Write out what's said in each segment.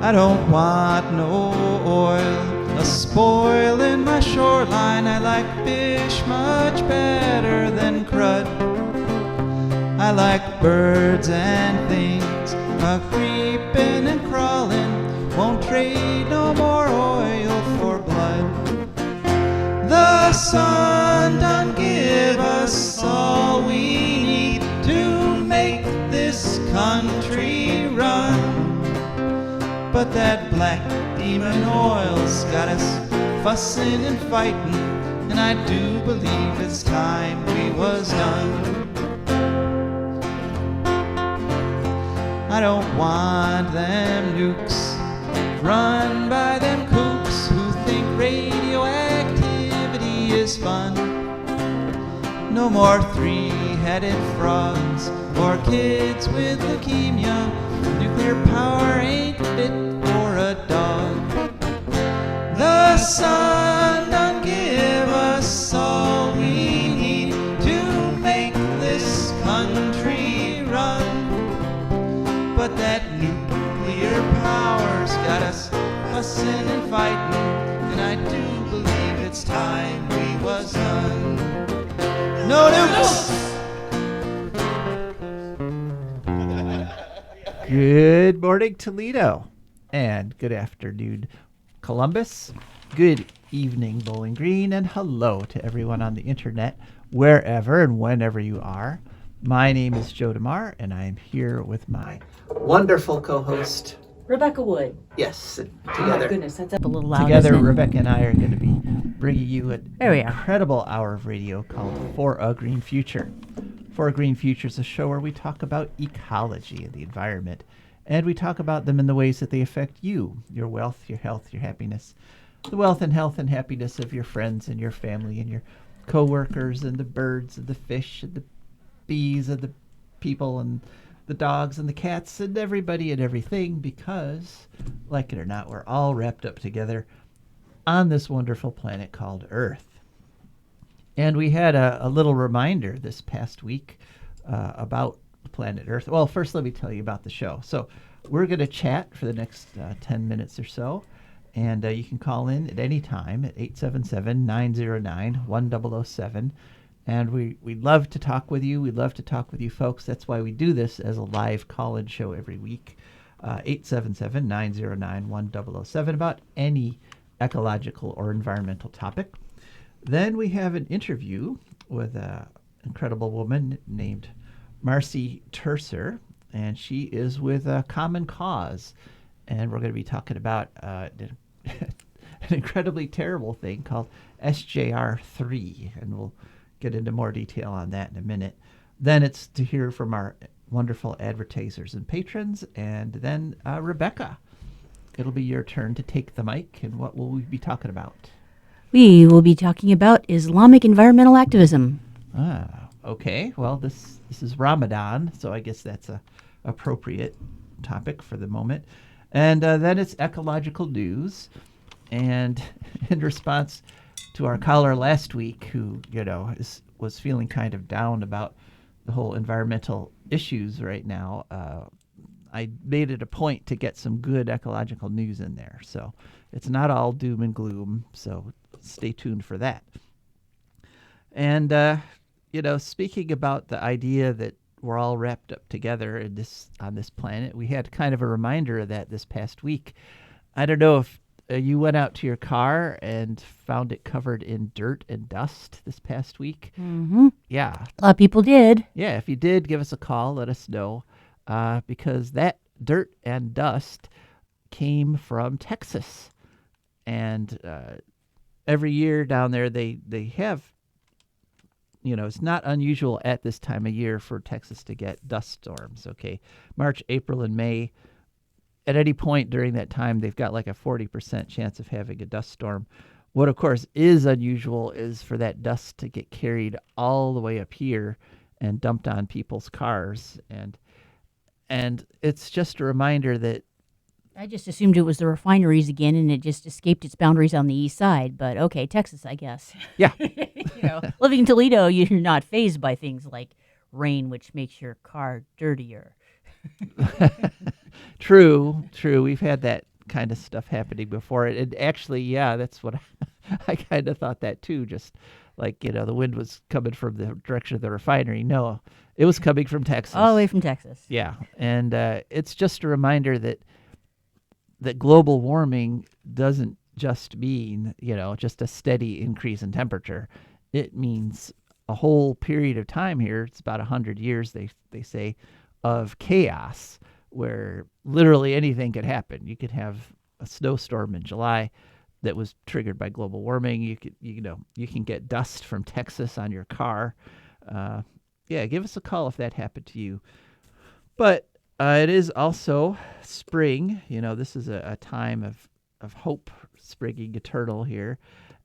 I don't want no oil, a spoil in my shoreline. I like fish much better than crud. I like birds and things, a-creeping and crawling. Won't trade no more oil for blood. The sun done give us all we need to make this country run. But that black demon oil's got us fussing and fighting, and I do believe it's time we was done. I don't want them nukes run by them kooks who think radioactivity is fun. No more three-headed frogs or kids with leukemia. Nuclear power ain't fit for a dog. The sun done give us all we need to make this country run. But that nuclear power's got us fussing and fighting, and I do believe it's time we was done. No nukes! Good morning, Toledo, and good afternoon, Columbus. Good evening, Bowling Green, and hello to everyone on the internet, wherever and whenever you are. My name is Joe DeMare, and I am here with my wonderful co-host, Rebecca Wood. yes, Oh my together. goodness, that's up a little loud. Together, isn't it? Rebecca and I are going to be bringing you an There we are. incredible hour of radio called For a Green Future. For a Green Future is a show where we talk about ecology and the environment, and we talk about them in the ways that they affect you, your wealth, your health, your happiness, the wealth and health and happiness of your friends and your family and your co-workers and the birds and the fish and the bees and the people and the dogs and the cats and everybody and everything, because, like it or not, we're all wrapped up together on this wonderful planet called Earth. And we had a little reminder this past week about planet Earth. Well, first let me tell you about the show. So we're going to chat for the next 10 minutes or so, and you can call in at any time at 877-909-1007. And we'd love to talk with you. We'd love to talk with you folks. That's why we do this as a live call-in show every week. 877-909-1007 about any ecological or environmental topic. Then we have an interview with an incredible woman named Marcy Turcer, and she is with Common Cause. And we're going to be talking about an incredibly terrible thing called SJR 3, and we'll get into more detail on that in a minute. Then it's to hear from our wonderful advertisers and patrons, and then Rebecca, it'll be your turn to take the mic, and what will we be talking about? We will be talking about Islamic environmental activism. Okay. Well, this is Ramadan, so I guess that's a appropriate topic for the moment. And then it's ecological news, and in response to our caller last week, who was feeling kind of down about the whole environmental issues right now, I made it a point to get some good ecological news in there. So it's not all doom and gloom. So stay tuned for that. And speaking about the idea that we're all wrapped up together on this planet, we had kind of a reminder of that this past week. I don't know if you went out to your car and found it covered in dirt and dust this past week. Mm-hmm. Yeah. A lot of people did. Yeah, if you did, give us a call. Let us know. Because that dirt and dust came from Texas. And every year down there, they have, it's not unusual at this time of year for Texas to get dust storms, okay? March, April, and May. At any point during that time, they've got like a 40% chance of having a dust storm. What, of course, is unusual is for that dust to get carried all the way up here and dumped on people's cars. And it's just a reminder that I just assumed it was the refineries again, and it just escaped its boundaries on the east side. But okay, Texas, I guess. Yeah. Living in Toledo, you're not fazed by things like rain, which makes your car dirtier. True. We've had that kind of stuff happening before it. And actually, yeah, that's what I kind of thought that too. Just like, the wind was coming from the direction of the refinery. No, it was coming from Texas. All the way from Texas. Yeah. And it's just a reminder that global warming doesn't just mean, just a steady increase in temperature. It means a whole period of time here. It's about 100 years, they say, of chaos where literally anything could happen. You could have a snowstorm in July that was triggered by global warming. You can get dust from Texas on your car. Give us a call if that happened to you. But it is also spring. This is a time of hope springing eternal here.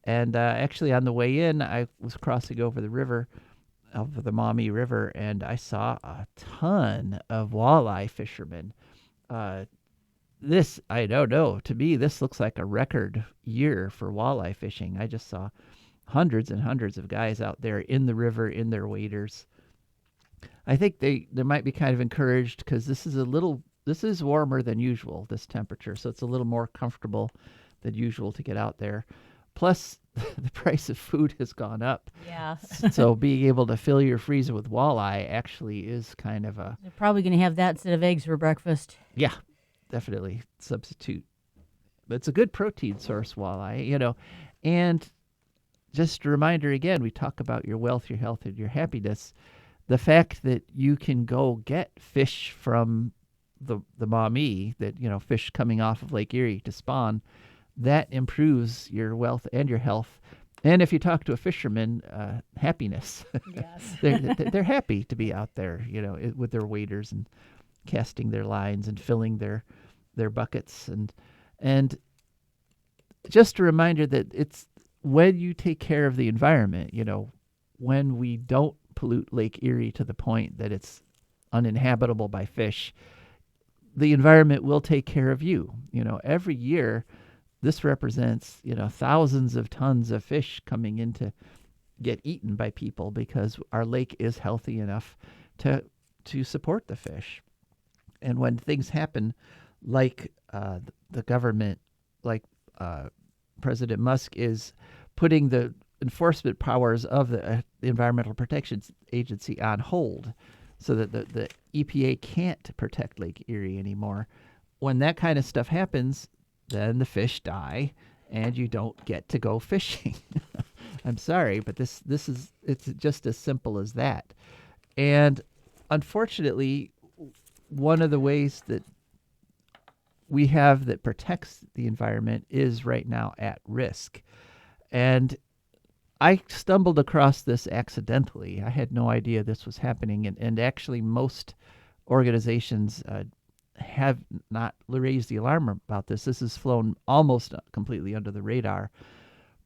And actually on the way in, I was crossing over the Maumee River, and I saw a ton of walleye fishermen. I don't know. To me, this looks like a record year for walleye fishing. I just saw hundreds and hundreds of guys out there in the river in their waders. I think they might be kind of encouraged because this is warmer than usual, this temperature, so it's a little more comfortable than usual to get out there. Plus, the price of food has gone up. Yeah. So being able to fill your freezer with walleye actually is kind of a... They're probably going to have that instead of eggs for breakfast. Yeah, definitely substitute. But it's a good protein source, walleye, And just a reminder again, we talk about your wealth, your health, and your happiness. The fact that you can go get fish from the Maumee, that, fish coming off of Lake Erie to spawn, that improves your wealth and your health. And if you talk to a fisherman, happiness. Yes. they're happy to be out there, with their waders and casting their lines and filling their buckets. And just a reminder that it's when you take care of the environment, when we don't pollute Lake Erie to the point that it's uninhabitable by fish, the environment will take care of you. Every year, this represents, thousands of tons of fish coming in to get eaten by people because our lake is healthy enough to support the fish. And when things happen like the government, like President Musk is putting the enforcement powers of the Environmental Protection Agency on hold so that the EPA can't protect Lake Erie anymore. When that kind of stuff happens, then the fish die and you don't get to go fishing. I'm sorry, but it's just as simple as that. And unfortunately, one of the ways that we have that protects the environment is right now at risk. And I stumbled across this accidentally. I had no idea this was happening. And actually, most organizations have not raised the alarm about this. This has flown almost completely under the radar.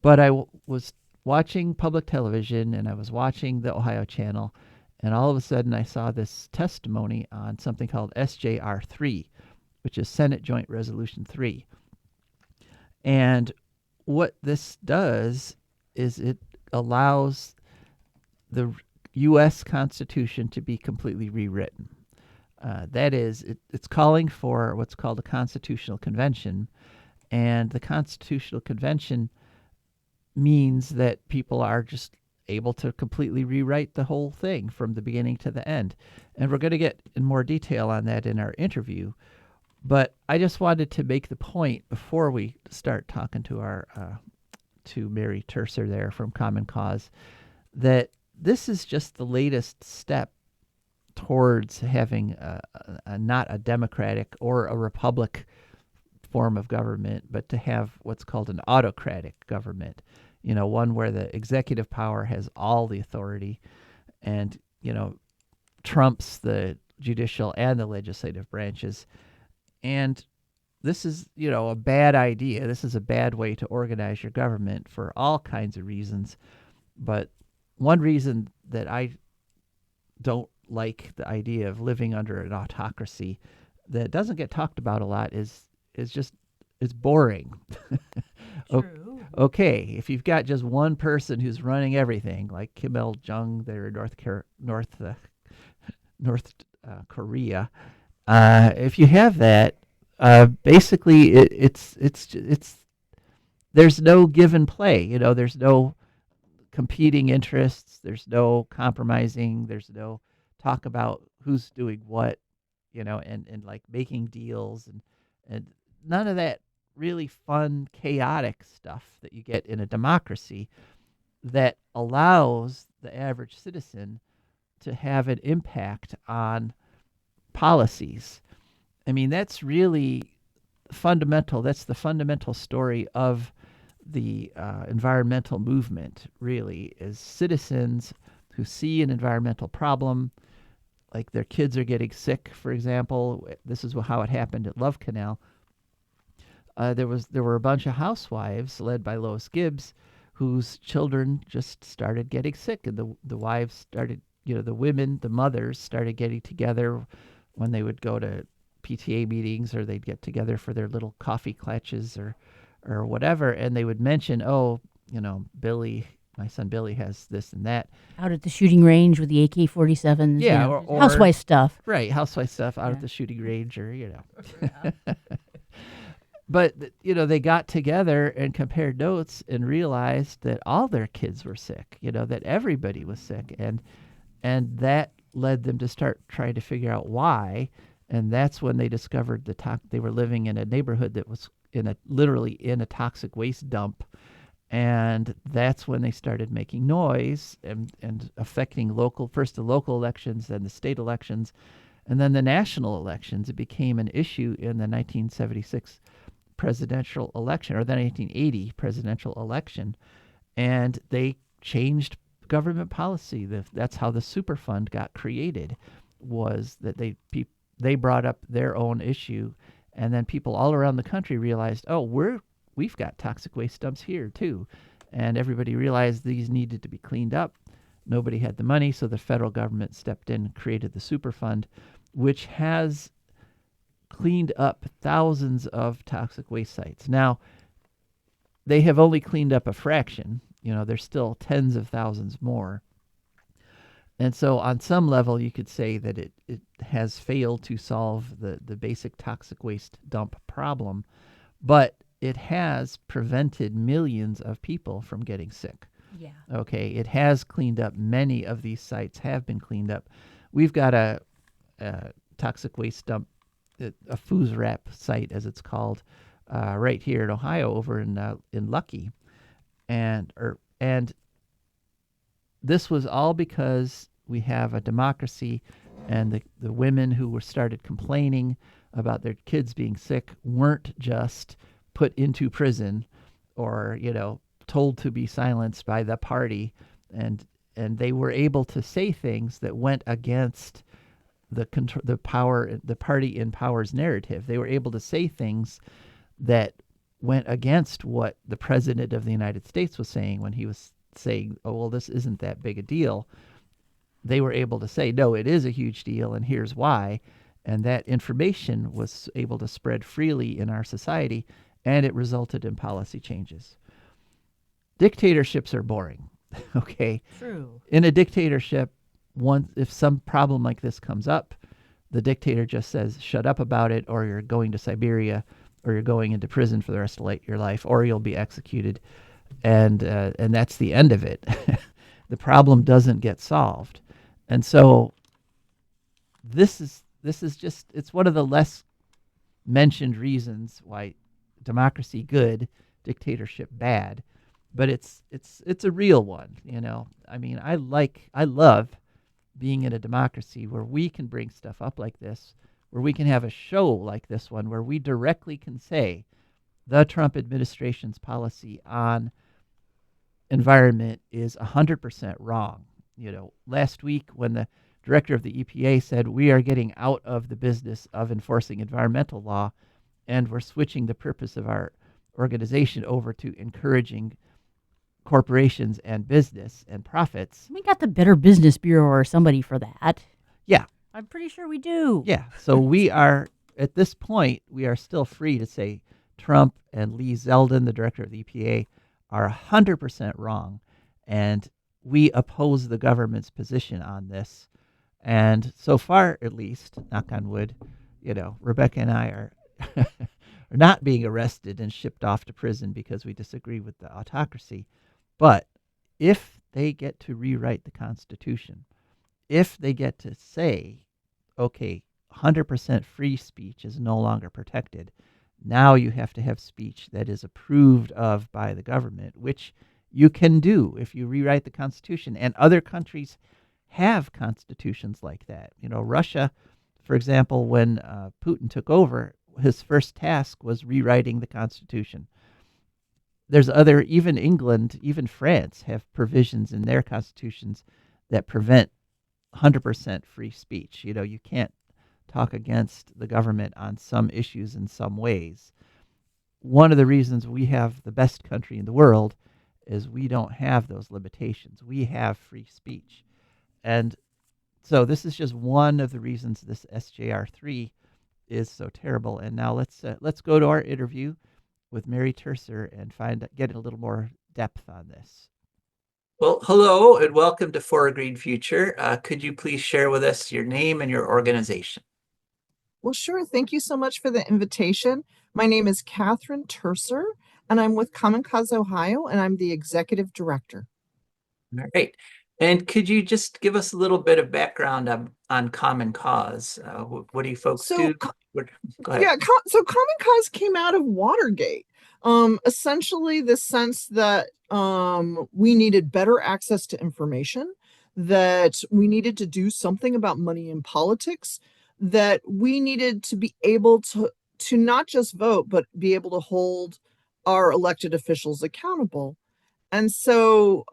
But I was watching public television, and I was watching the Ohio Channel, and all of a sudden I saw this testimony on something called SJR 3, which is Senate Joint Resolution 3. And what this does is it allows the U.S. Constitution to be completely rewritten. That is, it's calling for what's called a Constitutional Convention, and the Constitutional Convention means that people are just able to completely rewrite the whole thing from the beginning to the end. And we're going to get in more detail on that in our interview. But I just wanted to make the point before we start talking to our to Mary Turcer there from Common Cause that this is just the latest step towards having a not a democratic or a republic form of government, but to have what's called an autocratic government, one where the executive power has all the authority and, trumps the judicial and the legislative branches. And this is, a bad idea. This is a bad way to organize your government for all kinds of reasons. But one reason that I don't like the idea of living under an autocracy that doesn't get talked about a lot is just it's boring. True. Okay, if you've got just one person who's running everything, like Kim Il-jung there in North Korea, if you have that, basically, it's there's no give and play. There's no competing interests. There's no compromising. There's no talk about who's doing what. And like making deals and none of that really fun, chaotic stuff that you get in a democracy that allows the average citizen to have an impact on policies. I mean, that's really fundamental. That's the fundamental story of the environmental movement, really, is citizens who see an environmental problem, like their kids are getting sick, for example. This is how it happened at Love Canal. There were a bunch of housewives led by Lois Gibbs whose children just started getting sick, and the wives started, the women, the mothers started getting together when they would go to PTA meetings, or they'd get together for their little coffee clutches or whatever, and they would mention, Billy, my son Billy has this and that. Out at the shooting range with the AK-47s. Yeah, or housewife stuff. Right, housewife stuff out at the shooting range, or But they got together and compared notes and realized that all their kids were sick. That everybody was sick, and that led them to start trying to figure out why. And that's when they discovered they were living in a neighborhood that was literally in a toxic waste dump. And that's when they started making noise and affecting first the local elections, then the state elections, and then the national elections. It became an issue in the 1976 presidential election, or the 1980 presidential election, and they changed government policy. That's how the Superfund got created, was that they brought up their own issue, and then people all around the country realized, we've got toxic waste dumps here too. And everybody realized these needed to be cleaned up. Nobody had the money, so the federal government stepped in and created the Superfund, which has cleaned up thousands of toxic waste sites. Now, they have only cleaned up a fraction. There's still tens of thousands more. And so on some level, you could say that it has failed to solve the basic toxic waste dump problem, but it has prevented millions of people from getting sick. Yeah. Okay, it has cleaned up. Many of these sites have been cleaned up. We've got a toxic waste dump, a FOOSRAP site, as it's called, right here in Ohio, over in Lucky, and this was all because we have a democracy, and the women who started complaining about their kids being sick weren't just put into prison or told to be silenced by the party, and they were able to say things that went against the party in power's narrative. They were able to say things that went against what the president of the United States was saying when he was saying, this isn't that big a deal. They were able to say, no, it is a huge deal, and here's why. And that information was able to spread freely in our society, and it resulted in policy changes. Dictatorships are boring, okay? True. In a dictatorship, if some problem like this comes up, the dictator just says, shut up about it, or you're going to Siberia, or you're going into prison for the rest of your life, or you'll be executed. And that's the end of it. The problem doesn't get solved. And so this is just, it's one of the less mentioned reasons why democracy good, dictatorship bad, but it's a real one. I mean, I love being in a democracy where we can bring stuff up like this, where we can have a show like this one, where we directly can say the Trump administration's policy on environment is 100% wrong. Last week when the director of the EPA said we are getting out of the business of enforcing environmental law, and we're switching the purpose of our organization over to encouraging corporations and business and profits. We got the Better Business Bureau or somebody for that. Yeah. I'm pretty sure we do. Yeah. So we are, at this point, we are still free to say Trump and Lee Zeldin, the director of the EPA, are 100% wrong. And we oppose the government's position on this. And so far, at least, knock on wood, Rebecca and I are not being arrested and shipped off to prison because we disagree with the autocracy. But if they get to rewrite the Constitution, if they get to say, okay, 100% free speech is no longer protected, now you have to have speech that is approved of by the government, which you can do if you rewrite the Constitution. And other countries have constitutions like that. Russia, for example, when Putin took over, his first task was rewriting the Constitution. There's even England, even France have provisions in their constitutions that prevent 100% free speech. You can't talk against the government on some issues in some ways. One of the reasons we have the best country in the world is we don't have those limitations. We have free speech. And so this is just one of the reasons this SJR3 is so terrible. And now let's go to our interview with Mary Turcer and get a little more depth on this. Well, hello and welcome to For a Green Future. Could you please share with us your name and your organization? Well, sure. Thank you so much for the invitation. My name is Catherine Turcer, and I'm with Common Cause Ohio, and I'm the executive director. All right. And could you just give us a little bit of background on Common Cause? What do you folks do? Go ahead. Yeah, so Common Cause came out of Watergate. Essentially the sense that we needed better access to information, that we needed to do something about money in politics, that we needed to be able to not just vote, but be able to hold our elected officials accountable. And so,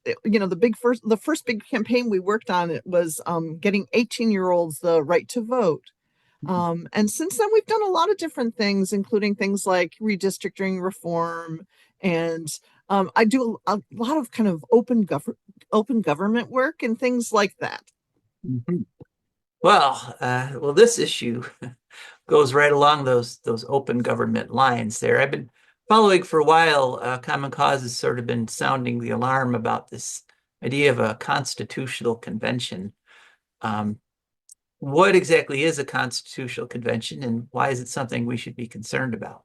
the first big campaign we worked on, it was getting 18-year-olds the right to vote. And since then, we've done a lot of different things, including things like redistricting reform. And I do a lot of kind of open government work and things like that. Mm-hmm. Well, this issue goes right along those open government lines there. I've been following for a while. Common Cause has sort of been sounding the alarm about this idea of a constitutional convention. What exactly is a constitutional convention, and why is it something we should be concerned about?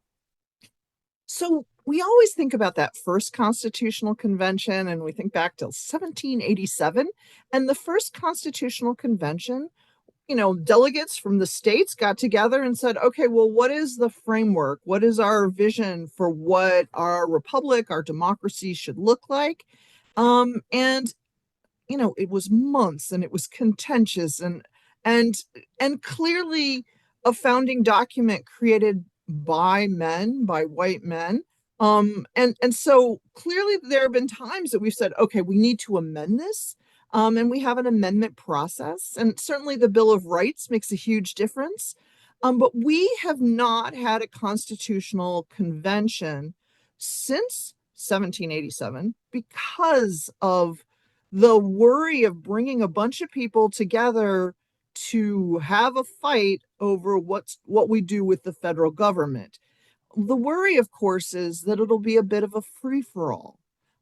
So we always think about that first constitutional convention, and we think back to 1787. And the first constitutional convention, delegates from the states got together and said, okay, well, what is the framework? What is our vision for what our republic, our democracy should look like? And it was months, and it was contentious, and clearly a founding document created by white men. And so clearly there have been times that we've said, okay, we need to amend this. And we have an amendment process, and certainly the Bill of Rights makes a huge difference. But we have not had a constitutional convention since 1787 because of the worry of bringing a bunch of people together to have a fight over what we do with the federal government. The worry, of course, is that it'll be a bit of a free-for-all.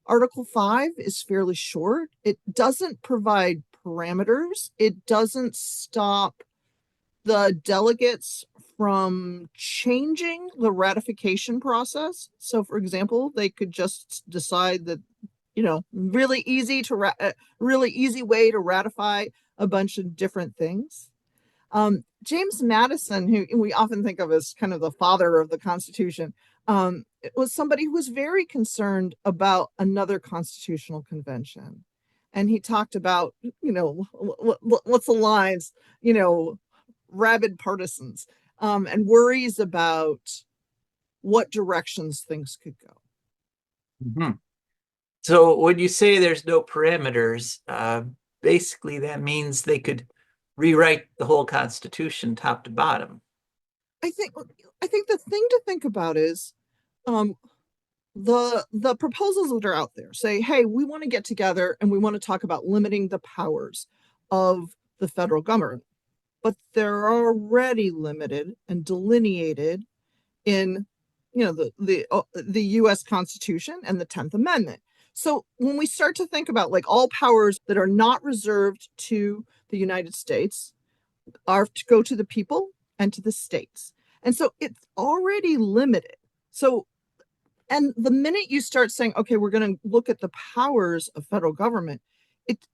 Article 5 is fairly short. It doesn't provide parameters. It doesn't stop the delegates from changing the ratification process. So, for example, they could just decide that, really easy way to ratify a bunch of different things. James Madison, who we often think of as kind of the father of the Constitution, it was somebody who was very concerned about another constitutional convention. And he talked about, what's the lines, rabid partisans, and worries about what directions things could go. Mm-hmm. So when you say there's no parameters, basically that means they could rewrite the whole Constitution top to bottom. I think the thing to think about is the proposals that are out there say, hey, we want to get together and we want to talk about limiting the powers of the federal government, but they're already limited and delineated in the U.S. Constitution and the 10th Amendment. So when we start to think about like all powers that are not reserved to the United States are to go to the people and to the states. And so it's already limited. So, and the minute you start saying, okay, we're going to look at the powers of federal government,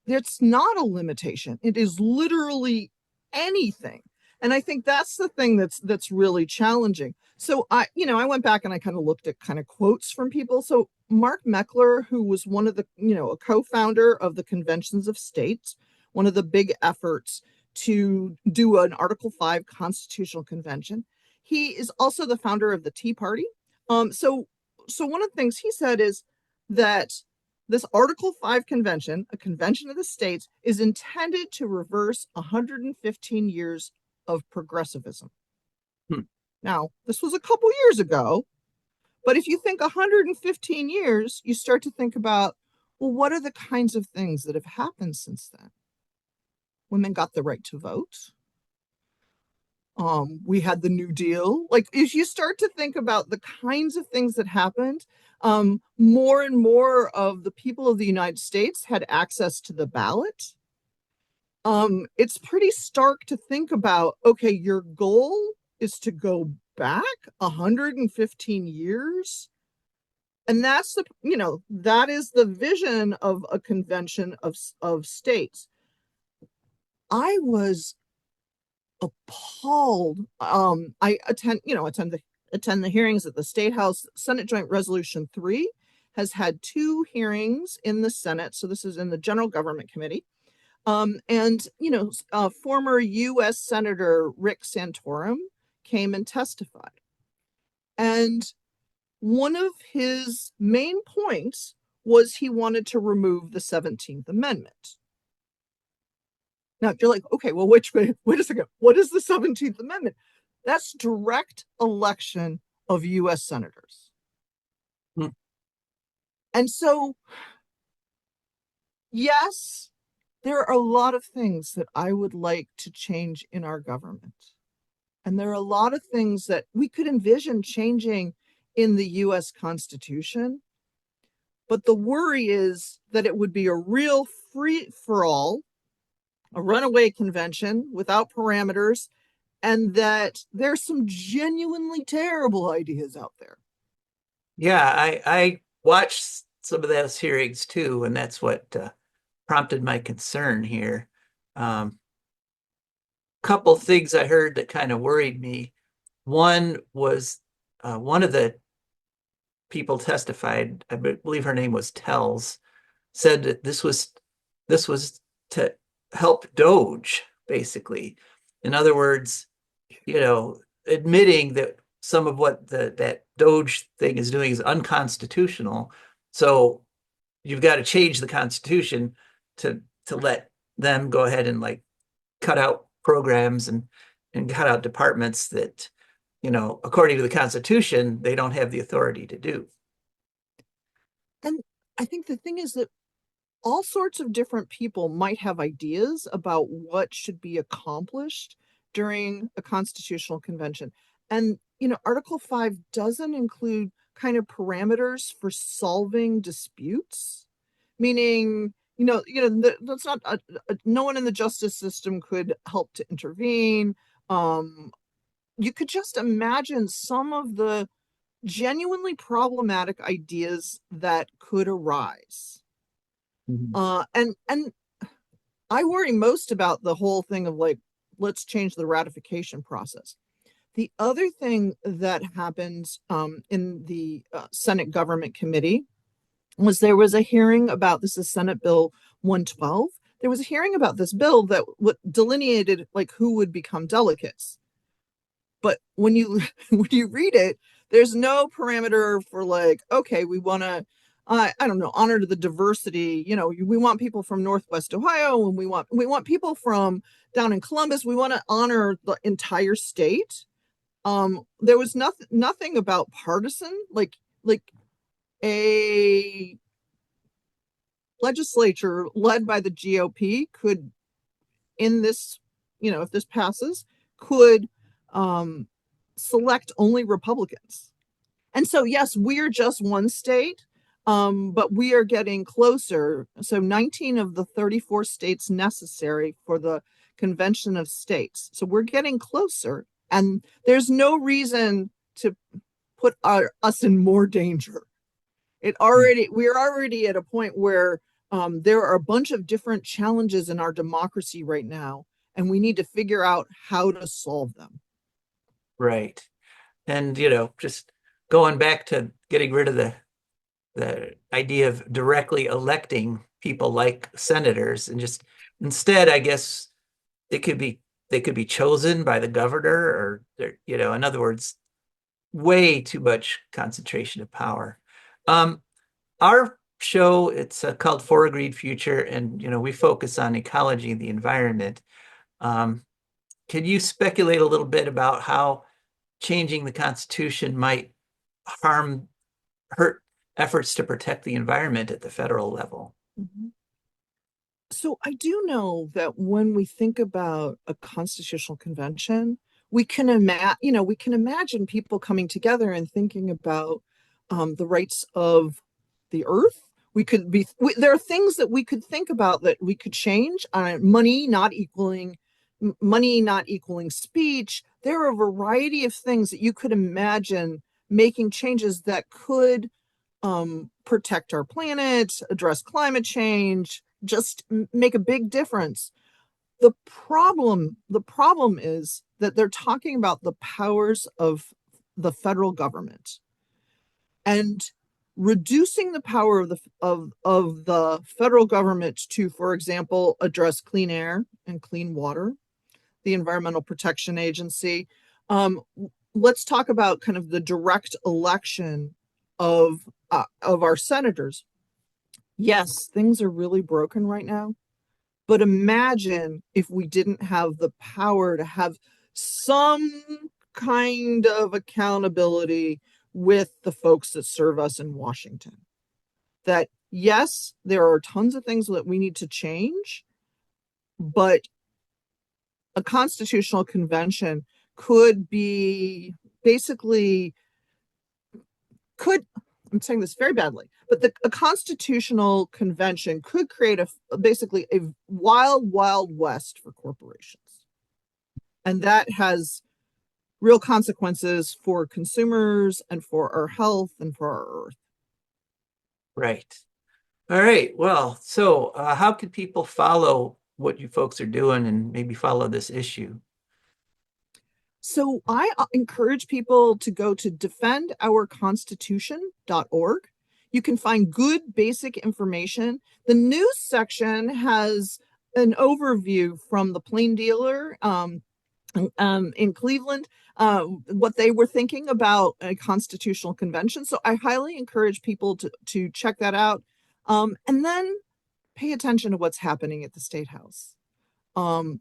it's not a limitation. It is literally anything. And I think that's the thing that's really challenging. So I went back and I kind of looked at kind of quotes from people. So Mark Meckler, who was one of the, a co-founder of the Conventions of States, one of the big efforts to do an Article 5 constitutional convention. He is also the founder of the Tea Party. So one of the things he said is that this Article 5 convention, a convention of the states, is intended to reverse 115 years of progressivism. Now, this was a couple years ago, but if you think 115 years, you start to think about, well, what are the kinds of things that have happened since then? Women got the right to vote. We had the New Deal. Like, if you start to think about the kinds of things that happened, more and more of the people of the United States had access to the ballot. It's pretty stark to think about, okay, your goal is to go back 115 years. And that's that is the vision of a convention of states. I was appalled. I attend the hearings at the State House. Senate Joint Resolution 3 has had 2 hearings in the Senate. So this is in the General Government Committee. Former U.S. Senator Rick Santorum came and testified. And one of his main points was he wanted to remove the 17th Amendment. Now you're like, okay, well, wait a second. What is the 17th Amendment? That's direct election of U.S. senators. And so, yes, there are a lot of things that I would like to change in our government. And there are a lot of things that we could envision changing in the U.S. Constitution. But the worry is that it would be a real free-for-all, a runaway convention without parameters, and that there's some genuinely terrible ideas out there. Yeah, I watched some of those hearings too, and that's what prompted my concern here. Couple things I heard that kind of worried me. One was one of the people testified, I believe her name was Tells, said that this was to help Doge, basically. In other words, admitting that some of what that Doge thing is doing is unconstitutional. So you've got to change the Constitution to let them go ahead and like cut out programs and cut out departments that, according to the Constitution, they don't have the authority to do. And I think the thing is that all sorts of different people might have ideas about what should be accomplished during a constitutional convention. And, Article 5 doesn't include kind of parameters for solving disputes, meaning, that's not, no one in the justice system could help to intervene. You could just imagine some of the genuinely problematic ideas that could arise. And I worry most about the whole thing of like, let's change the ratification process. The other thing that happened in the Senate Government Committee was there was a hearing about, this is Senate Bill 112. There was a hearing about this bill that delineated like who would become delegates. But when you read it, there's no parameter for like, okay, we want to, I don't know, honor the diversity. We want people from Northwest Ohio, and we want people from down in Columbus. We want to honor the entire state. There was nothing about partisan, like a legislature led by the GOP could, in this, if this passes, could select only Republicans. And so, yes, we're just one state, but we are getting closer. So 19 of the 34 states necessary for the Convention of States. So we're getting closer And there's no reason to put us in more danger. We're already at a point where there are a bunch of different challenges in our democracy right now, and we need to figure out how to solve them. Right. And, just going back to getting rid of the idea of directly electing people like senators, and just instead, I guess they could be chosen by the governor, or in other words, way too much concentration of power. Our show, it's called For a Green Future, and we focus on ecology and the environment. Can you speculate a little bit about how changing the Constitution might hurt efforts to protect the environment at the federal level? Mm-hmm. So I do know that when we think about a constitutional convention, we can imagine people coming together and thinking about the rights of the earth. There are things that we could think about that we could change. Money not equaling speech. There are a variety of things that you could imagine making changes that could protect our planet, address climate change, just make a big difference. The problem is that they're talking about the powers of the federal government, and reducing the power of the federal government to, for example, address clean air and clean water, the Environmental Protection Agency. Let's talk about kind of the direct election of our senators. Yes, things are really broken right now, but imagine if we didn't have the power to have some kind of accountability with the folks that serve us in Washington. That yes, there are tons of things that we need to change, but a constitutional convention could be I'm saying this very badly, but a constitutional convention could create basically a wild west for corporations. And that has real consequences for consumers and for our health and for our earth. Right. All right. Well, so how can people follow what you folks are doing and maybe follow this issue? So I encourage people to go to defendourconstitution.org. You can find good basic information. The news section has an overview from the Plain Dealer in Cleveland, what they were thinking about a constitutional convention. So I highly encourage people to check that out, and then pay attention to what's happening at the State House.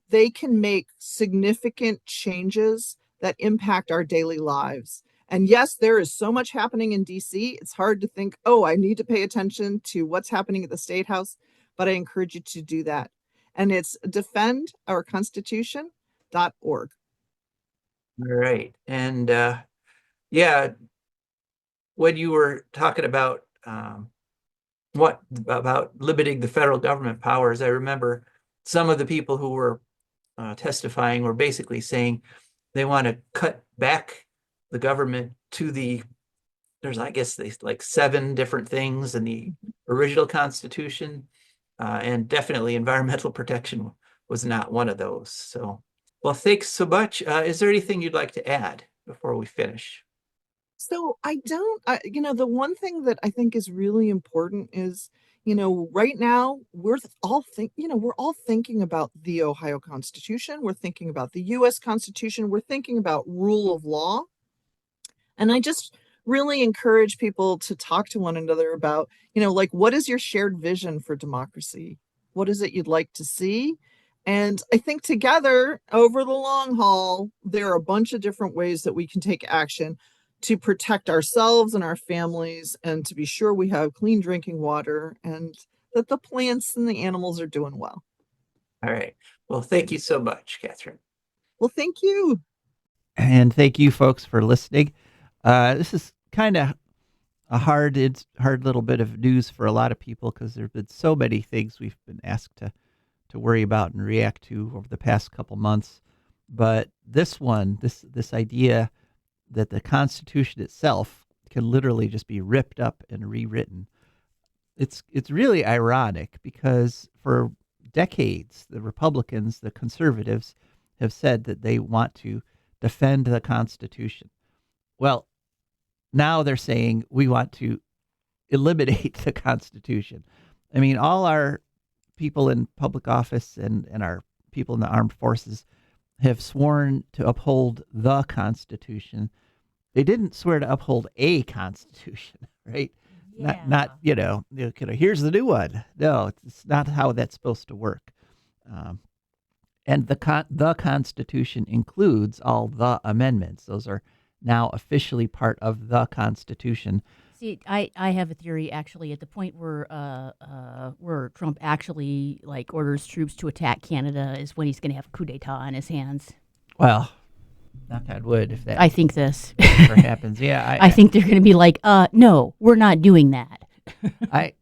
They can make significant changes that impact our daily lives. And yes, there is so much happening in DC. It's hard to think, oh, I need to pay attention to what's happening at the State House, but I encourage you to do that. And it's defendourconstitution.org. All right. And when you were talking about about limiting the federal government powers, I remember some of the people who were testifying were basically saying they want to cut back the government to there's, I guess, like 7 different things in the original Constitution, and definitely environmental protection was not one of those. So, well, thanks so much. Is there anything you'd like to add before we finish? So the one thing that I think is really important is, right now we're all thinking about the Ohio Constitution. We're thinking about the US Constitution. We're thinking about rule of law. And I just really encourage people to talk to one another about, like, what is your shared vision for democracy? What is it you'd like to see? And I think together over the long haul, there are a bunch of different ways that we can take action to protect ourselves and our families, and to be sure we have clean drinking water and that the plants and the animals are doing well. All right. Well, thank you so much, Catherine. Well, thank you. And thank you, folks, for listening. This is kind of a hard little bit of news for a lot of people, because there have been so many things we've been asked to worry about and react to over the past couple months. But this one, this idea that the Constitution itself can literally just be ripped up and rewritten, it's really ironic because for decades the Republicans, the conservatives, have said that they want to defend the Constitution. Well, now they're saying we want to eliminate the Constitution. I mean, all our people in public office and our people in the armed forces have sworn to uphold the Constitution. They didn't swear to uphold a Constitution, right? Yeah. Not here's the new one. No, it's not how that's supposed to work. And the Constitution includes all the amendments. Those are now officially part of the Constitution. See, I have a theory actually at the point where Trump actually like orders troops to attack Canada is when he's going to have a coup d'etat on his hands. Well, knock on wood if that I think this. ever happens. Yeah, I think they're going to be like, no, we're not doing that. I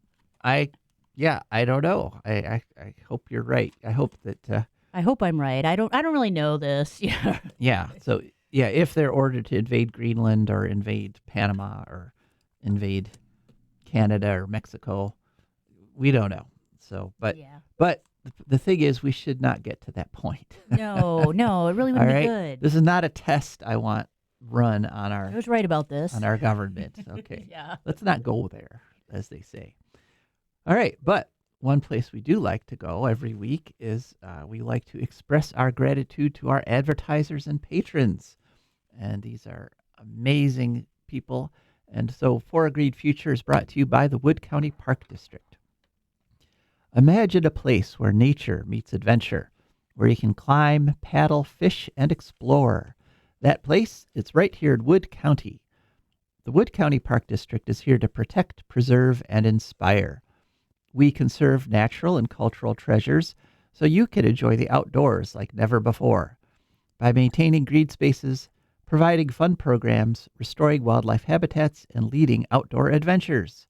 don't know. I hope you're right. I hope that. I hope I'm right. I don't really know this. Yeah. Yeah. So yeah, if they're ordered to invade Greenland or invade Panama or invade Canada or Mexico, we don't know. So, but Yeah. the thing is, we should not get to that point. No, it really All wouldn't right. be good. This is not a test I want run on I was right about this. our government. Okay. Yeah. Let's not go there, as they say. All right, but one place we do like to go every week is we like to express our gratitude to our advertisers and patrons. And these are amazing people. And so For a Green Future is brought to you by the Wood County Park District. Imagine a place where nature meets adventure, where you can climb, paddle, fish, and explore. That place, it's right here in Wood County. The Wood County Park District is here to protect, preserve, and inspire. We conserve natural and cultural treasures so you can enjoy the outdoors like never before. By maintaining green spaces, providing fun programs, restoring wildlife habitats, and leading outdoor adventures.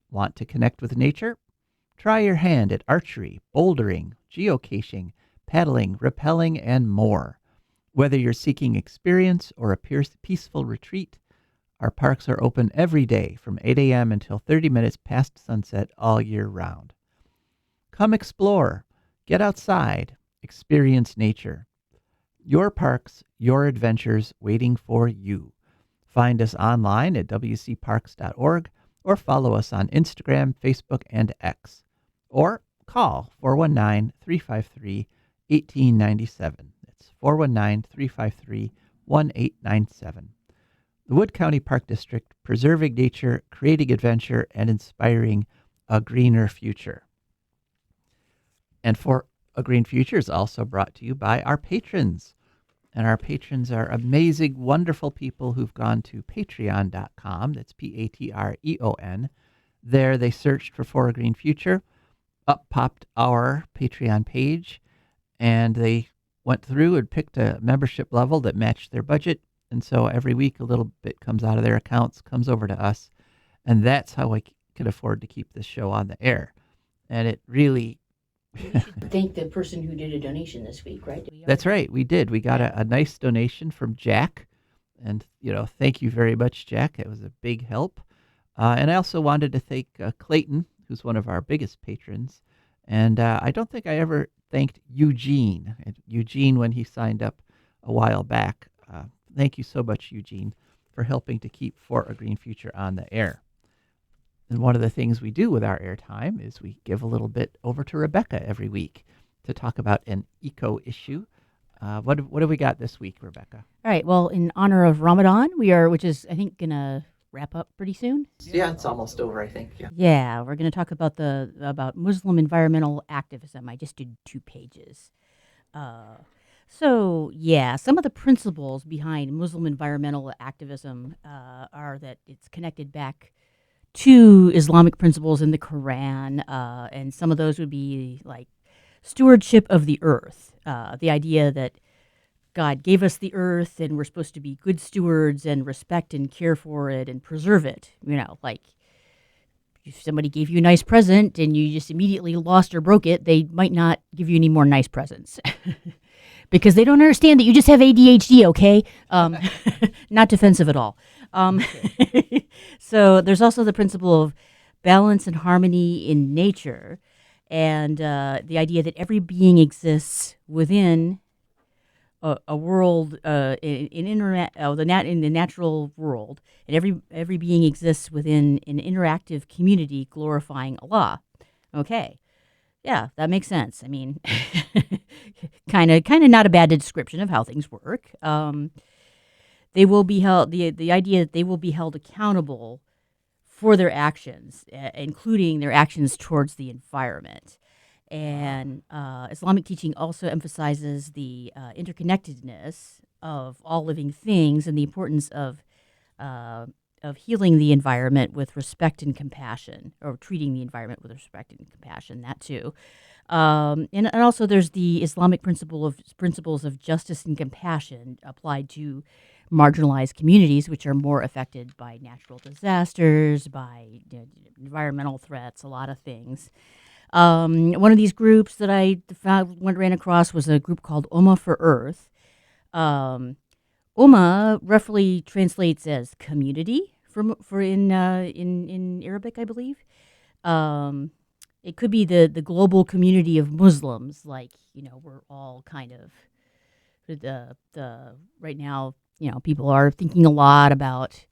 Want to connect with nature? Try your hand at archery, bouldering, geocaching, paddling, rappelling, and more. Whether you're seeking experience or a peaceful retreat, our parks are open every day from 8 a.m. until 30 minutes past sunset all year round. Come explore, get outside, experience nature. Your parks, your adventures waiting for you. Find us online at wcparks.org or follow us on Instagram, Facebook, and X. Or call 419-353-1897. That's 419-353-1897. The Wood County Park District, preserving nature, creating adventure, and inspiring a greener future. And For a Green Future is also brought to you by our patrons. And our patrons are amazing, wonderful people who've gone to patreon.com. That's Patreon. There they searched for a Green Future. Up popped our Patreon page, and they went through and picked a membership level that matched their budget. And so every week a little bit comes out of their accounts, comes over to us, and that's how I can afford to keep this show on the air. And it really... We should thank the person who did a donation this week, right? That's right. We did. We got a nice donation from Jack. And, thank you very much, Jack. It was a big help. And I also wanted to thank Clayton, who's one of our biggest patrons. And I don't think I ever thanked Eugene. Eugene, when he signed up a while back. Thank you so much, Eugene, for helping to keep For a Green Future on the air. And one of the things we do with our airtime is we give a little bit over to Rebecca every week to talk about an eco issue. What have we got this week, Rebecca? All right. Well, in honor of Ramadan, which is I think gonna wrap up pretty soon. Yeah, it's almost over, I think. Yeah. Yeah, we're gonna talk about about Muslim environmental activism. I just did 2 pages. So some of the principles behind Muslim environmental activism are that it's connected back to Islamic principles in the Quran, and some of those would be like stewardship of the earth, the idea that God gave us the earth and we're supposed to be good stewards and respect and care for it and preserve it. Like if somebody gave you a nice present and you just immediately lost or broke it, they might not give you any more nice presents. because they don't understand that you just have ADHD, okay? Not defensive at all. So there's also the principle of balance and harmony in nature, and the idea that every being exists within a world in the natural world, and every being exists within an interactive community glorifying Allah. Okay, yeah, that makes sense. I mean, kind of not a bad description of how things work. They will be held. The idea that they will be held accountable for their actions, including their actions towards the environment. And Islamic teaching also emphasizes the interconnectedness of all living things and the importance of healing the environment with respect and compassion, or treating the environment with respect and compassion. That too, and also there's the Islamic principles of justice and compassion applied to marginalized communities, which are more affected by natural disasters, by environmental threats, a lot of things. One of these groups that I ran across was a group called Ummah for Earth. Ummah roughly translates as community for in Arabic, I believe. It could be the global community of Muslims, like we're all kind of the right now. People are thinking a lot about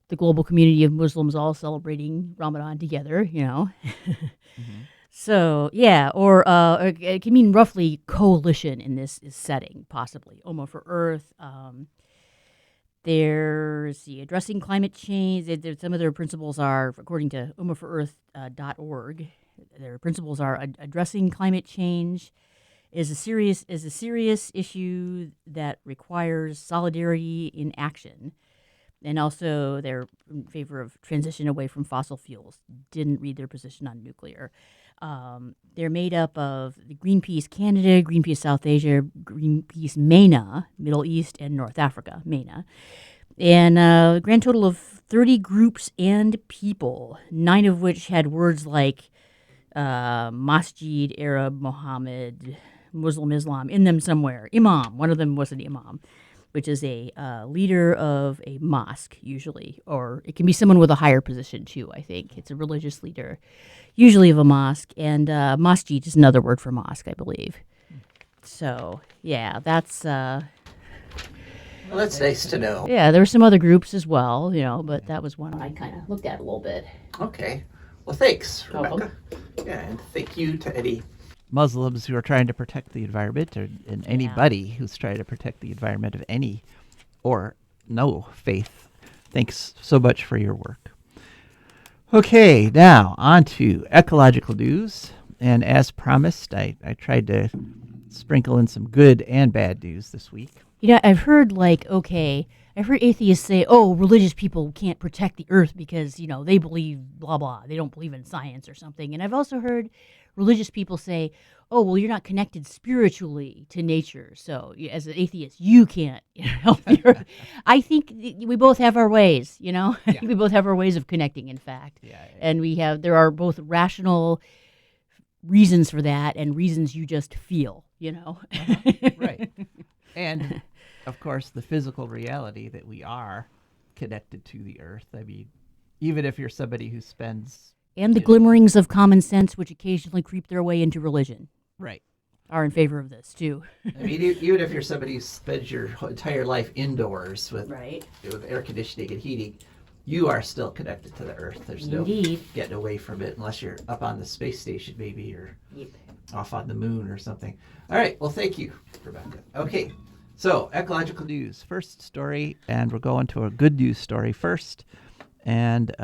the global community of Muslims all celebrating Ramadan together. Mm-hmm. So, yeah, or it can mean roughly coalition in this setting, possibly. Ummah for Earth. There's addressing climate change. Some of their principles are, according to ummahforearth.org, their principles are addressing climate change is a serious issue that requires solidarity in action. And also, they're in favor of transition away from fossil fuels. Didn't read their position on nuclear. They're made up of the Greenpeace Canada, Greenpeace South Asia, Greenpeace MENA, Middle East, and North Africa, MENA. And a grand total of 30 groups and people, 9 of which had words like Masjid, Arab, Mohammed, Muslim, Islam in them somewhere. Imam, one of them was an imam, which is a leader of a mosque, usually. Or it can be someone with a higher position, too, I think. It's a religious leader, usually of a mosque. And masjid is another word for mosque, I believe. So, yeah, that's... Well, that's nice to know. Yeah, there were some other groups as well, but that was one I kind of looked at a little bit. Okay. Well, thanks, Welcome. Rebecca. Yeah, and thank you to any Muslims who are trying to protect the environment, and anybody who's trying to protect the environment of any or no faith. Thanks so much for your work. Okay, now on to ecological news. And as promised, I tried to sprinkle in some good and bad news this week. I've heard I've heard atheists say, oh, religious people can't protect the earth because, they believe blah, blah. They don't believe in science or something. And I've also heard religious people say, oh, well, you're not connected spiritually to nature. So as an atheist, you can't help the earth. I think we both have our ways, Yeah. We both have our ways of connecting, in fact. Yeah. And there are both rational reasons for that and reasons you just feel, Right. And, of course, the physical reality that we are connected to the earth. I mean, even if you're somebody who spends... And the glimmerings of common sense, which occasionally creep their way into religion. Right. Are in favor of this, too. I mean, even if you're somebody who spends your entire life indoors with air conditioning and heating, you are still connected to the earth. There's Indeed. no getting away from it unless you're up on the space station maybe, or off on the moon or something. All right. Well, thank you, Rebecca. Okay. So, ecological news. First story, and we're going to a good news story first. And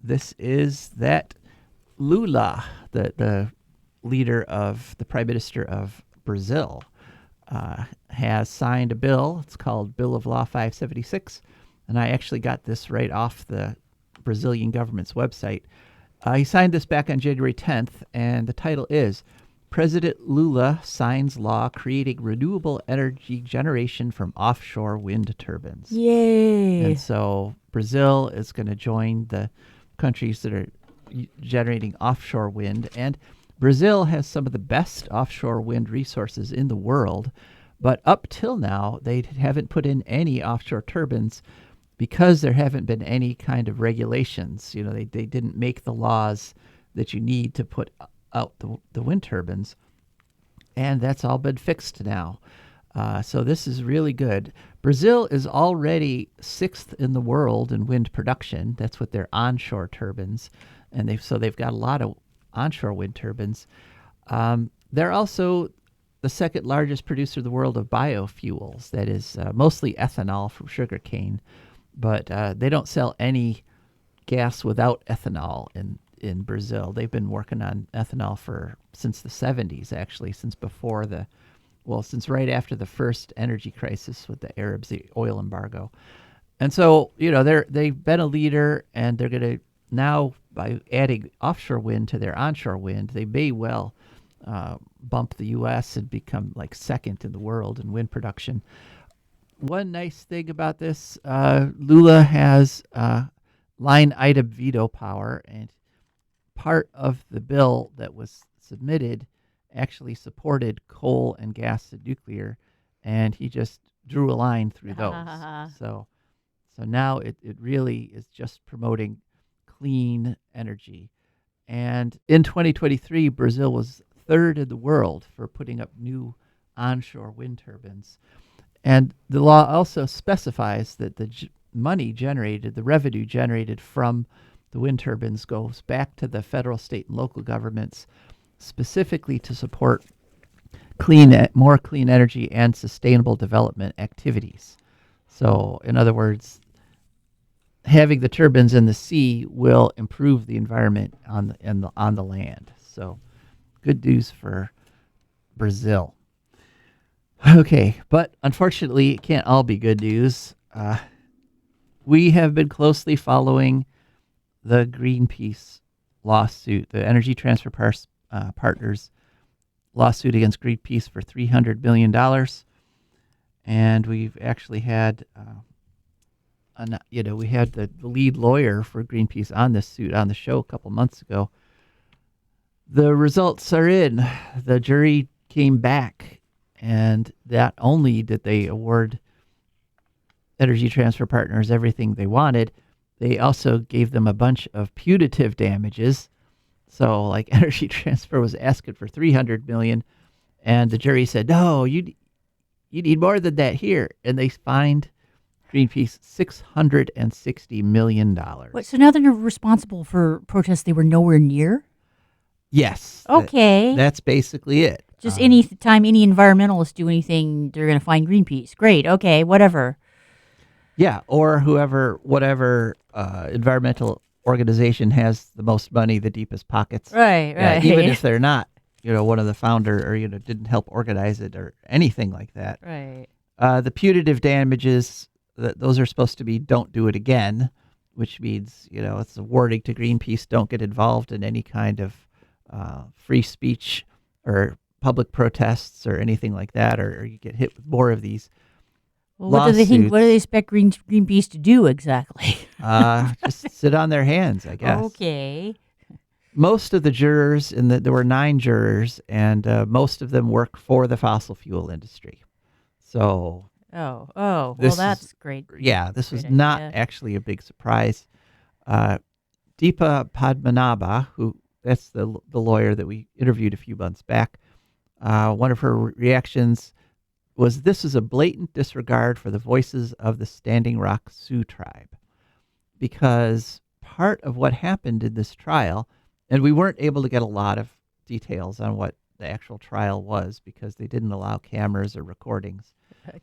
this is that Lula, the leader of the Prime Minister of Brazil, has signed a bill. It's called Bill of Law 576. And I actually got this right off the Brazilian government's website. He signed this back on January 10th, and the title is President Lula signs law creating renewable energy generation from offshore wind turbines. Yay! And so Brazil is going to join the countries that are generating offshore wind. And Brazil has some of the best offshore wind resources in the world. But up till now, they haven't put in any offshore turbines because there haven't been any kind of regulations. They didn't make the laws that you need to put out the wind turbines. And that's all been fixed now. So this is really good. Brazil is already 6th in the world in wind production. That's with their onshore turbines. And they've got a lot of onshore wind turbines. They're also the second largest producer in the world of biofuels. That is mostly ethanol from sugarcane. But they don't sell any gas without ethanol in Brazil. They've been working on ethanol since the 70s, actually, since right after the first energy crisis with the Arabs, the oil embargo. And so, they've been a leader, and they're going to now, by adding offshore wind to their onshore wind, they may well bump the U.S. and become like second in the world in wind production. One nice thing about this, Lula has line item veto power, and part of the bill that was submitted actually supported coal and gas and nuclear, and he just drew a line through those. So now it really is just promoting clean energy. And in 2023, Brazil was 3rd in the world for putting up new onshore wind turbines. And the law also specifies that the revenue generated from the wind turbines goes back to the federal, state, and local governments, specifically to support more clean energy and sustainable development activities. So, in other words, having the turbines in the sea will improve the environment on the land. So, good news for Brazil. Okay, but unfortunately, it can't all be good news. We have been closely following the Greenpeace lawsuit, the Energy Transfer Partners lawsuit against Greenpeace for $300 million. And we've actually had, we had the lead lawyer for Greenpeace on this suit on the show a couple months ago. The results are in. The jury came back, and not only did they award Energy Transfer Partners everything they wanted, they also gave them a bunch of punitive damages. So, like, Energy Transfer was asking for $300 million, and the jury said, "No, you need more than that here," and they fined Greenpeace $660 million. What? So now they're responsible for protests they were nowhere near? Yes. Okay. That's basically it. Just any time any environmentalists do anything, they're going to find Greenpeace. Great. Okay. Whatever. Yeah. Or whatever environmental organization has the most money, the deepest pockets. Right. Even if they're not, one of the founder or, didn't help organize it or anything like that. Right. The punitive damages, those are supposed to be don't do it again, which means, it's a warning to Greenpeace, don't get involved in any kind of free speech or public protests or anything like that, or you get hit with more of these What do they think? What do they expect Greenpeace to do exactly? Just sit on their hands, I guess. Okay. Most of the jurors, there were 9 jurors, and most of them work for the fossil fuel industry. So. Well, that's great. Yeah, this was Great not idea. actually a big surprise. Deepa Padmanabha, that's the lawyer that we interviewed a few months back, one of her reactions was, "This is a blatant disregard for the voices of the Standing Rock Sioux tribe." Because part of what happened in this trial, and we weren't able to get a lot of details on what the actual trial was because they didn't allow cameras or recordings.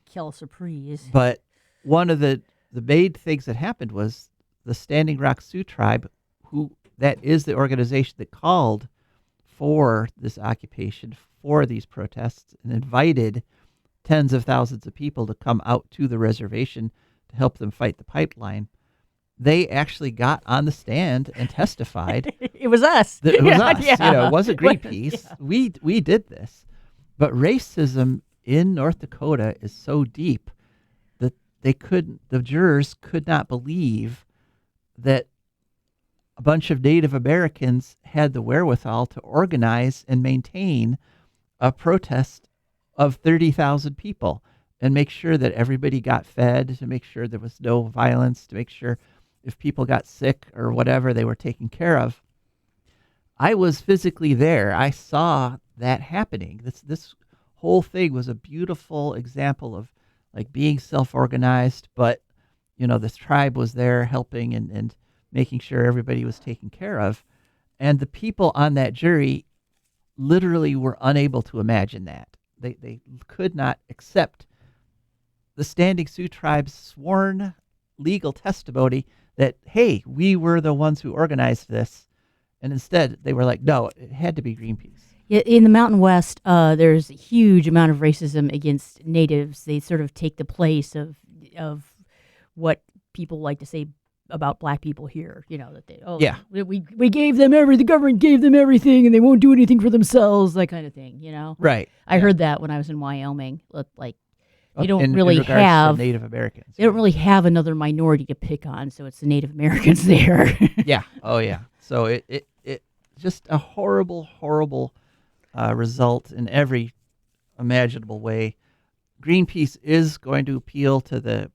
Kill surprise. But one of the main things that happened was the Standing Rock Sioux tribe, that is the organization that called for this occupation, for these protests, and invited tens of thousands of people to come out to the reservation to help them fight the pipeline. They actually got on the stand and testified. It was us. It was us. Yeah. It wasn't Greenpeace. Yeah. We did this. But racism in North Dakota is so deep that the jurors could not believe that a bunch of Native Americans had the wherewithal to organize and maintain a protest of 30,000 people and make sure that everybody got fed, to make sure there was no violence, to make sure if people got sick or whatever, they were taken care of. I was physically there. I saw that happening. This whole thing was a beautiful example of like being self-organized, but this tribe was there helping and making sure everybody was taken care of. And the people on that jury literally were unable to imagine that. They could not accept the Standing Sioux tribe's sworn legal testimony that, hey, we were the ones who organized this. And instead, they were like, no, it had to be Greenpeace. Yeah, in the Mountain West, there's a huge amount of racism against natives. They sort of take the place of what people like to say about black people here. That we gave them the government gave them everything, and they won't do anything for themselves. That kind of thing. Right. I heard that when I was in Wyoming. Like, you don't in really regards have to Native Americans. They don't really have another minority to pick on, so it's the Native Americans there. Yeah. Oh, yeah. So it just a horrible, horrible result in every imaginable way. Greenpeace is going to appeal to the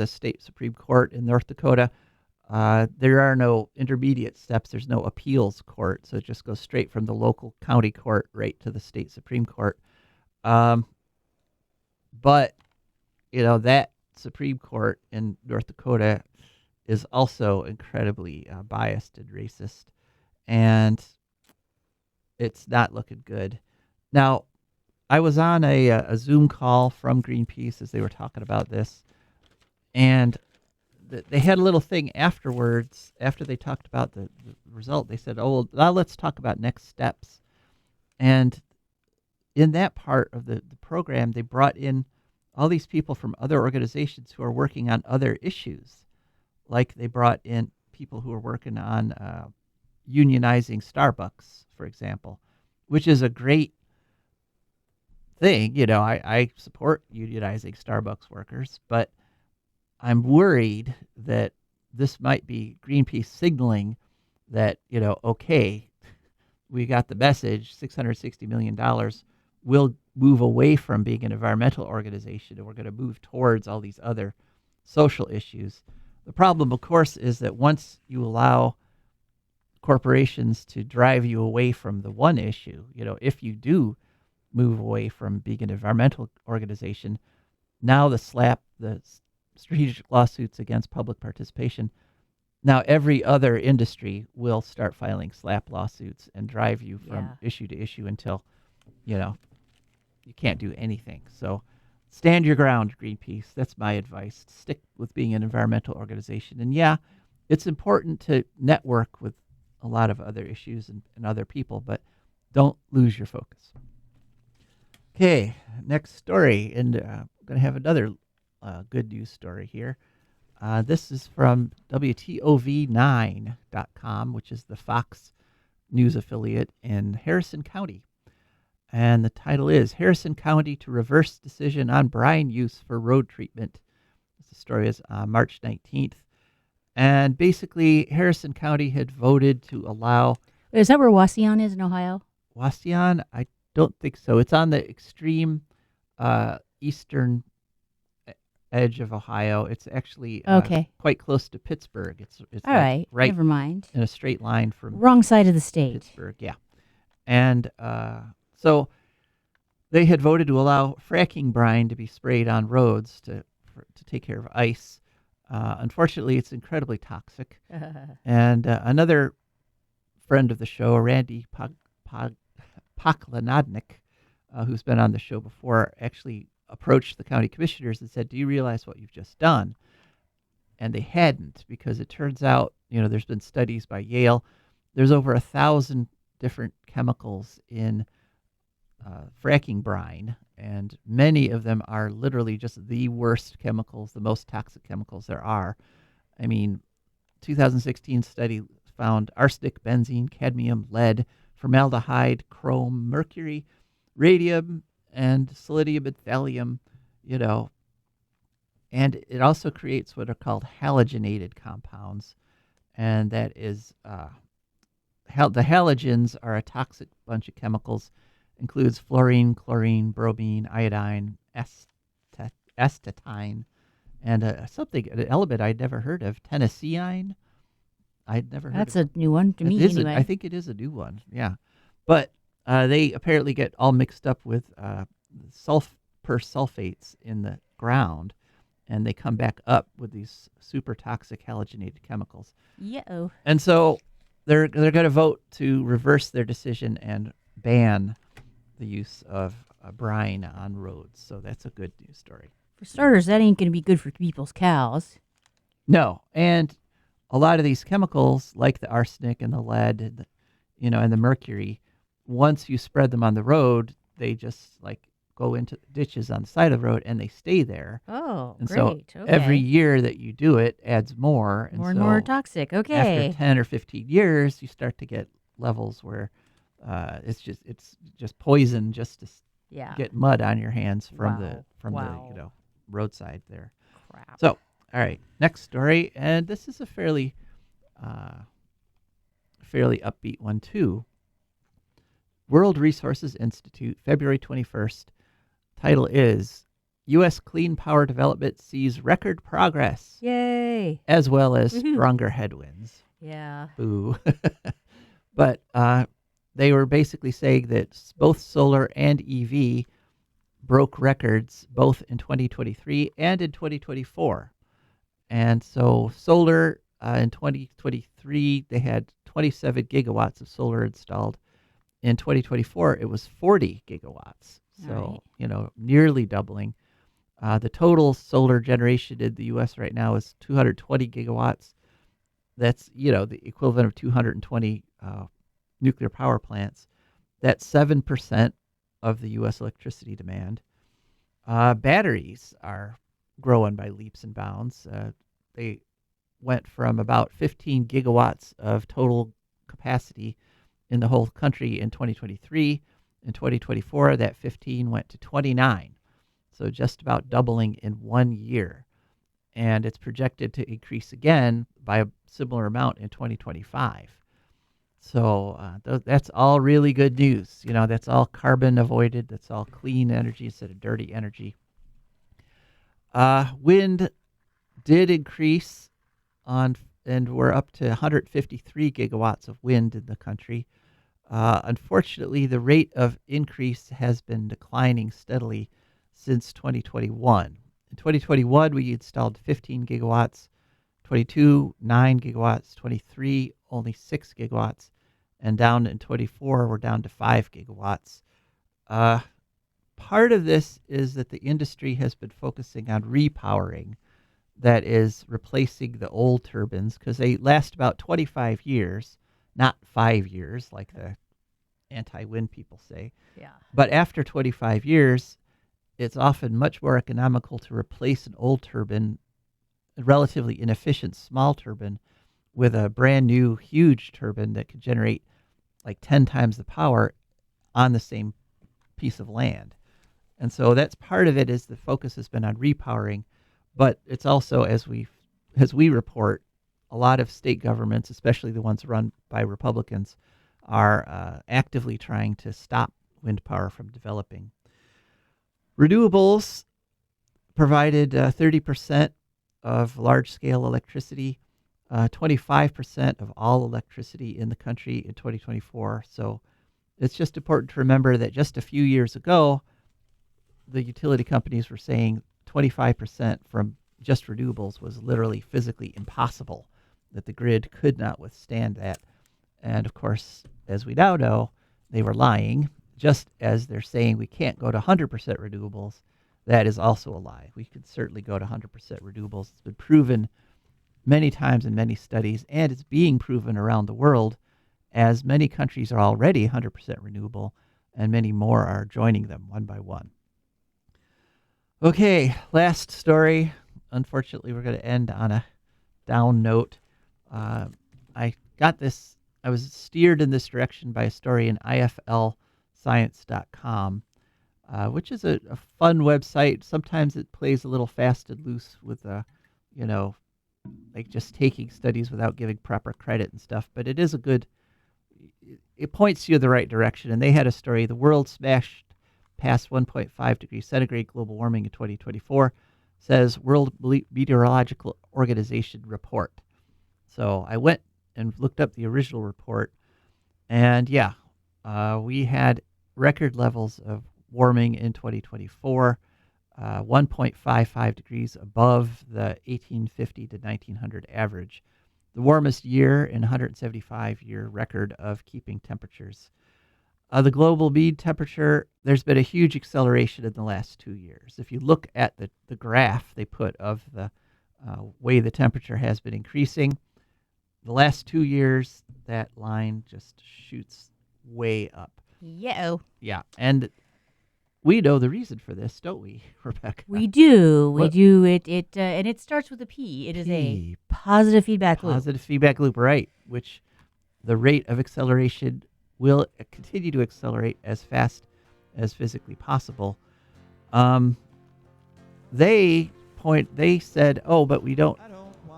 state Supreme Court in North Dakota. There are no intermediate steps. There's no appeals court, so it just goes straight from the local county court right to the state Supreme Court. But that Supreme Court in North Dakota is also incredibly biased and racist, and it's not looking good. Now, I was on a Zoom call from Greenpeace as they were talking about this, and they had a little thing afterwards, after they talked about the result. They said, oh, well, now let's talk about next steps. And in that part of the program, they brought in all these people from other organizations who are working on other issues. Like they brought in people who are working on unionizing Starbucks, for example, which is a great thing. I support unionizing Starbucks workers, but I'm worried that this might be Greenpeace signaling that, okay, we got the message, $660 million, we'll move away from being an environmental organization and we're going to move towards all these other social issues. The problem, of course, is that once you allow corporations to drive you away from the one issue, if you do move away from being an environmental organization, now the strategic lawsuits against public participation, now every other industry will start filing SLAPP lawsuits and drive you from issue to issue until, you can't do anything. So stand your ground, Greenpeace. That's my advice. Stick with being an environmental organization. And yeah, it's important to network with a lot of other issues and other people, but don't lose your focus. Okay, next story. And I'm going to have another good news story here. This is from WTOV9.com, which is the Fox News affiliate in Harrison County. And the title is Harrison County to Reverse Decision on Brine Use for Road Treatment. The story is March 19th. And basically, Harrison County had voted to allow... Is that where Wauseon is in Ohio? Wauseon? I don't think so. It's on the extreme eastern edge of Ohio. It's actually quite close to Pittsburgh. It's all right. Never mind. In a straight line from wrong side of the state. Pittsburgh, yeah. And so they had voted to allow fracking brine to be sprayed on roads to take care of ice. Unfortunately, it's incredibly toxic. And another friend of the show, Randy Poklanadnik, who's been on the show before, actually approached the county commissioners and said, do you realize what you've just done? And they hadn't, because it turns out, there's been studies by Yale. There's over 1,000 different chemicals in fracking brine, and many of them are literally just the worst chemicals, the most toxic chemicals there are. I mean, 2016 study found arsenic, benzene, cadmium, lead, formaldehyde, chrome, mercury, radium, and selenium and thallium, and it also creates what are called halogenated compounds, and that is the halogens are a toxic bunch of chemicals, includes fluorine, chlorine, bromine, iodine, astatine, and an element I'd never heard of, tennesseeine. I'd never heard That's of. a new one to It me, is anyway. I think it is a new one. Yeah, but they apparently get all mixed up with sulfates in the ground, and they come back up with these super toxic halogenated chemicals. Yeah. And so they're going to vote to reverse their decision and ban the use of brine on roads. So that's a good news story. For starters, that ain't going to be good for people's cows. No, and a lot of these chemicals, like the arsenic and the lead, and the mercury, once you spread them on the road, they just go into ditches on the side of the road and they stay there. Oh, And great. so Okay. every year that you do it adds more. More and and more so toxic. Okay. after 10 or 15 years, you start to get levels where it's just poison just to Yeah. get mud on your hands from Wow. the roadside there. Crap. So, all right, next story, and this is a fairly upbeat one too. World Resources Institute, February 21st. Title is U.S. Clean Power Development Sees Record Progress, Yay. as well as Woohoo. stronger headwinds. Yeah. Boo. But they were basically saying that both solar and EV broke records both in 2023 and in 2024. And so solar in 2023, they had 27 gigawatts of solar installed. In 2024, it was 40 gigawatts. So, nearly doubling. The total solar generation in the U.S. right now is 220 gigawatts. That's, the equivalent of 220 nuclear power plants. That's 7% of the U.S. electricity demand. Batteries are growing by leaps and bounds. They went from about 15 gigawatts of total capacity in the whole country in 2023. In 2024, that 15 went to 29. So just about doubling in 1 year. And it's projected to increase again by a similar amount in 2025. So that's all really good news. That's all carbon avoided. That's all clean energy instead of dirty energy. Wind did increase and we're up to 153 gigawatts of wind in the country. Unfortunately, the rate of increase has been declining steadily since 2021. In 2021, we installed 15 gigawatts, 22, 9 gigawatts, 23, only 6 gigawatts, and down in 24, we're down to 5 gigawatts. Part of this is that the industry has been focusing on repowering, that is replacing the old turbines, because they last about 25 years, not 5 years like the anti-wind people say. Yeah. But after 25 years, it's often much more economical to replace an old turbine, a relatively inefficient small turbine, with a brand new huge turbine that could generate like 10 times the power on the same piece of land. And so that's part of it, is the focus has been on repowering, but it's also, as we report, a lot of state governments, especially the ones run by Republicans, are actively trying to stop wind power from developing. Renewables provided 30% of large-scale electricity, 25% of all electricity in the country in 2024. So it's just important to remember that just a few years ago, the utility companies were saying 25% from just renewables was literally physically impossible, that the grid could not withstand that. And of course, as we now know, they were lying. Just as they're saying we can't go to 100% renewables, that is also a lie. We could certainly go to 100% renewables. It's been proven many times in many studies, and it's being proven around the world, as many countries are already 100% renewable, and many more are joining them one by one. Okay, last story. Unfortunately, we're going to end on a down note. I was steered in this direction by a story in iflscience.com, which is a fun website. Sometimes it plays a little fast and loose with, like just taking studies without giving proper credit and stuff. But it is a good, it points you in the right direction. And they had a story, the world smashed past 1.5 degrees centigrade global warming in 2024, says World Meteorological Organization report. So I went and looked up the original report, and we had record levels of warming in 2024, 1.55 degrees above the 1850 to 1900 average, the warmest year in 175-year record of keeping temperatures. The global mean temperature, there's been a huge acceleration in the last 2 years. If you look at the graph they put of the way the temperature has been increasing, the last 2 years, that line just shoots way up. Yeah. Yeah, and we know the reason for this, don't we, Rebecca? We do. We What- do. And it starts with a P. It is a P. positive feedback loop. Positive feedback loop, right, which the rate of acceleration will continue to accelerate as fast as physically possible. They said, but we don't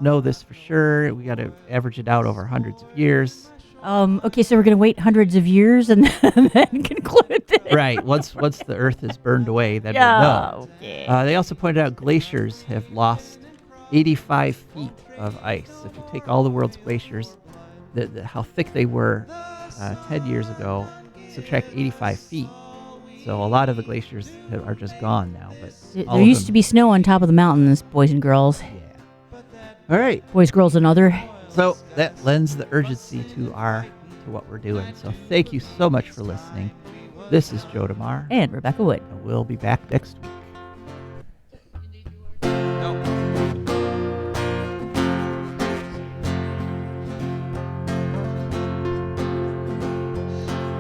know this for sure. We got to average it out over hundreds of years. Okay, so we're going to wait hundreds of years and then conclude this. Right. Once the Earth is burned away, then we'll know. Okay. They also pointed out glaciers have lost 85 feet of ice. If you take all the world's glaciers, how thick they were 10 years ago, subtract 85 feet. So a lot of the glaciers are just gone now. But There used to be snow on top of the mountains, boys and girls. Yeah. All right. Boys, girls, and other. So that lends the urgency to what we're doing. So thank you so much for listening. This is Joe DeMare, And Rebecca Wood. and we'll be back next week.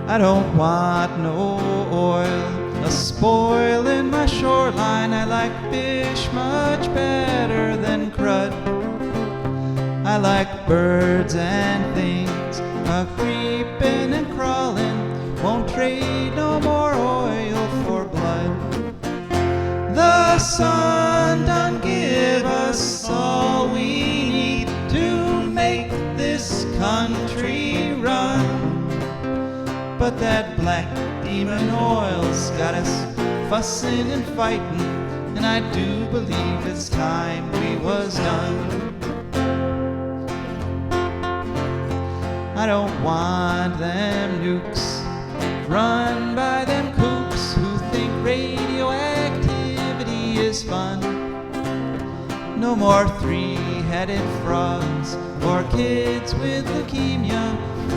I don't want no oil spoiling my shoreline. I like fish much better than crud. I like birds and things creeping and crawling. Won't trade no more oil for blood. The sun done give us all we need to make this country run. But that black demon oil's got us fussing and fighting, and I do believe it's time we was done. I don't want them nukes run by them kooks who think radioactivity is fun. No more three-headed frogs or kids with leukemia.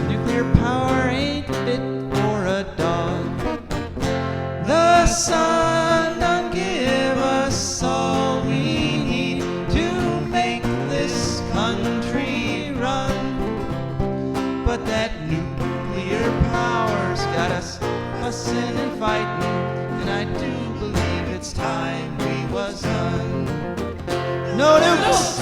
Nuclear power ain't fit for a dog. The sun done give us all we need to make this country run. But that nuclear power's got us fussing and fighting, and I do believe it's time we was done. No nukes!